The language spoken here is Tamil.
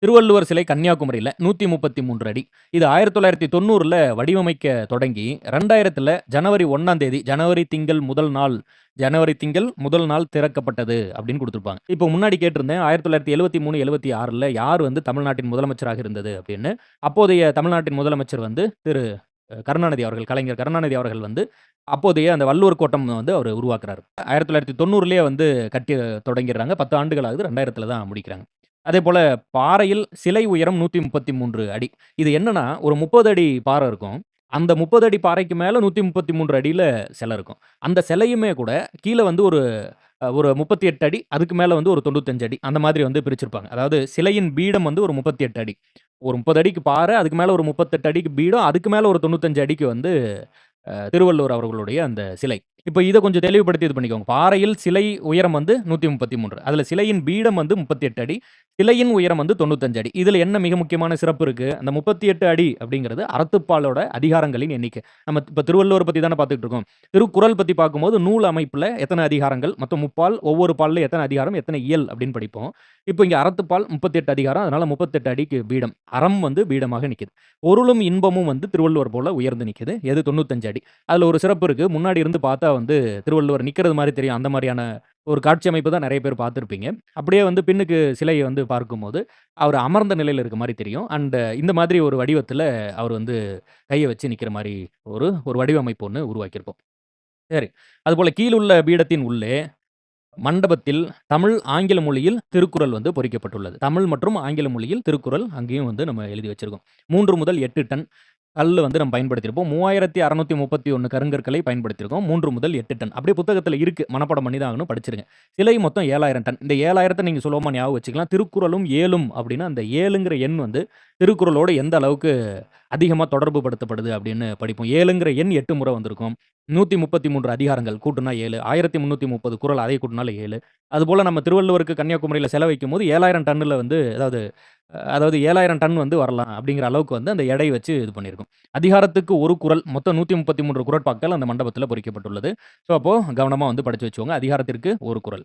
திருவள்ளுவர் சிலை கன்னியாகுமரியில 133 அடி. இது 1990ல வடிவமைக்க தொடங்கி 2000த்துல ஜனவரி 1ஆம் தேதி ஜனவரி திங்கள் முதல் நாள் திறக்கப்பட்டது அப்படின்னு குடுத்திருப்பாங்க. இப்போ முன்னாடி கேட்டிருந்தேன் 1973, 76ல யார் வந்து தமிழ்நாட்டின் முதலமைச்சராக இருந்தது அப்படின்னு. அப்போதைய தமிழ்நாட்டின் முதலமைச்சர் வந்து திரு கருணாநிதி அவர்கள், கலைஞர் கருணாநிதி அவர்கள் வந்து அப்போதைய அந்த வள்ளுவர் கோட்டம் வந்து அவரு உருவாக்குறாரு. 1990லயே வந்து கட்டி தொடங்கிறாங்க. 10 ஆண்டுகள் ஆகுது. 2000த்துல தான் முடிக்கிறாங்க. அதேபோல பாறையில் சிலை உயரம் 133 அடி. இது என்னன்னா, ஒரு 30 அடி பாறை இருக்கும். அந்த 30 அடி பாறைக்கு மேல 133 அடியில சிலை இருக்கும். அந்த சிலையுமே கூட கீழ வந்து ஒரு 38 அடி, அதுக்கு மேல வந்து ஒரு 95 அடி. அந்த மாதிரி வந்து பிரிச்சிருப்பாங்க. அதாவது சிலையின் பீடம் வந்து ஒரு 38 அடி. ஒரு 30 அடிக்கு பாறை, அதுக்கு மேல ஒரு 38 அடிக்கு பீடம், அதுக்கு மேல ஒரு 95 அடிக்கு வந்து திருவள்ளுவர் அவர்களுடைய அந்த சிலை. இப்ப இத கொஞ்சம் தெளிவுபடுத்தி இது பண்ணிக்கோங்க. பாறையில் சிலை உயரம் வந்து 133. அதுல சிலையின் பீடம் வந்து 38 அடி. சிலையின் உயரம் வந்து 95 அடி. இதுல என்ன மிக முக்கியமான சிறப்பு இருக்கு? அந்த 38 அடி அப்படிங்கிறது அறத்துப்பாலோட அதிகாரங்களின் எண்ணிக்கை. நம்ம இப்ப திருவள்ளுவர் பத்தி தானே பார்த்துட்டு இருக்கோம். திருக்குறள் பத்தி பார்க்கும்போது நூல் அமைப்புல எத்தன அதிகாரங்கள், மொத்தம் முப்பால், ஒவ்வொரு பால்ல எத்தன அதிகாரம், எத்தன இயல் அப்படின்னு படிப்போம். இப்போ இங்க அறத்துப்பால் 38 அதிகாரம். அதனால 38 அடிக்கு பீடம். அறம் வந்து பீடமாக நிக்குது. பொருளும் இன்பமும் வந்து திருவள்ளுவர் போல உயர்ந்து நிக்குது. எது 95 அடி. அதுல ஒரு சிறப்பு இருக்கு. முன்னாடி இருந்து பார்த்தா வந்து திருவள்ளுவர் நிக்கிறது மாரி தெரியும். அந்த மாரியான ஒரு காட்சி அமைப்பு தான் நெறைய பேர் பார்த்திருப்பீங்க. அப்படியே வந்து பின்னுக்கு சிலைய வந்து பார்க்கும்போது, அவரு அமர்ந்த நிலையில இருக்க மாரி தெரியும். இந்த மாதிரி ஒரு வடிவத்துல அவர் வந்து கைய வச்சு நிக்கிற மாரி ஒரு ஒரு வடிவமைப்பு ஒண்ணு உருவாக்கியிருப்போம். சரி. அதுபோல கீழுள்ள பீடத்தின் உள்ளே மண்டபத்தில் தமிழ், ஆங்கில மொழியில் திருக்குறள் வந்து பொறிக்கப்பட்டுள்ளது. தமிழ் மற்றும் ஆங்கில மொழியில் திருக்குறள் அங்கேயும் வந்து நம்ம எழுதி வச்சிருக்கோம். 3 முதல் 8 டன் கல்லு வந்து நம்ம பயன்படுத்தியிருப்போம். 3631 கருங்கற்களை பயன்படுத்தியிருக்கோம். 3 முதல் 8 டன். அப்படியே புத்தகத்துல இருக்கு. மனப்பாடம் பண்ணி தான் ஆகணும். படிச்சிருங்க. சிலை மொத்தம் 7000 டன். இந்த 7000த்த நீங்க சுலபமா ஞாபகம் வச்சுக்கலாம். திருக்குறளும் 7ம் அப்படின்னா, அந்த 7ங்கிற எண் வந்து திருக்குறளோட எந்த அளவுக்கு அதிகமா தொடர்பு படுத்தப்படுது அப்படின்னு படிப்போம். 7ங்கிற எண் 8 முறை வந்திருக்கும். 133 அதிகாரங்கள் கூட்டுனா 7. 1330 குறள் அதை கூட்டுனாலும் 7. அதுபோல நம்ம திருவள்ளுவருக்கு கன்னியாகுமரியில சிலை வைக்கும்போது 7000 டன்னுல வந்து அதாவது 7000 டன் வந்து வரலாம் அப்படிங்கிற அளவுக்கு வந்து அந்த எடை வச்சு இது பண்ணியிருக்கோம். அதிகாரத்துக்கு ஒரு குறள், மொத்தம் 133 குறட்பாக்கள் அந்த மண்டபத்தில பொறிக்கப்பட்டுள்ளது. ஸோ, அப்போ கவனமா வந்து படிச்சு வச்சுக்கோங்க. அதிகாரத்திற்கு ஒரு குறள்.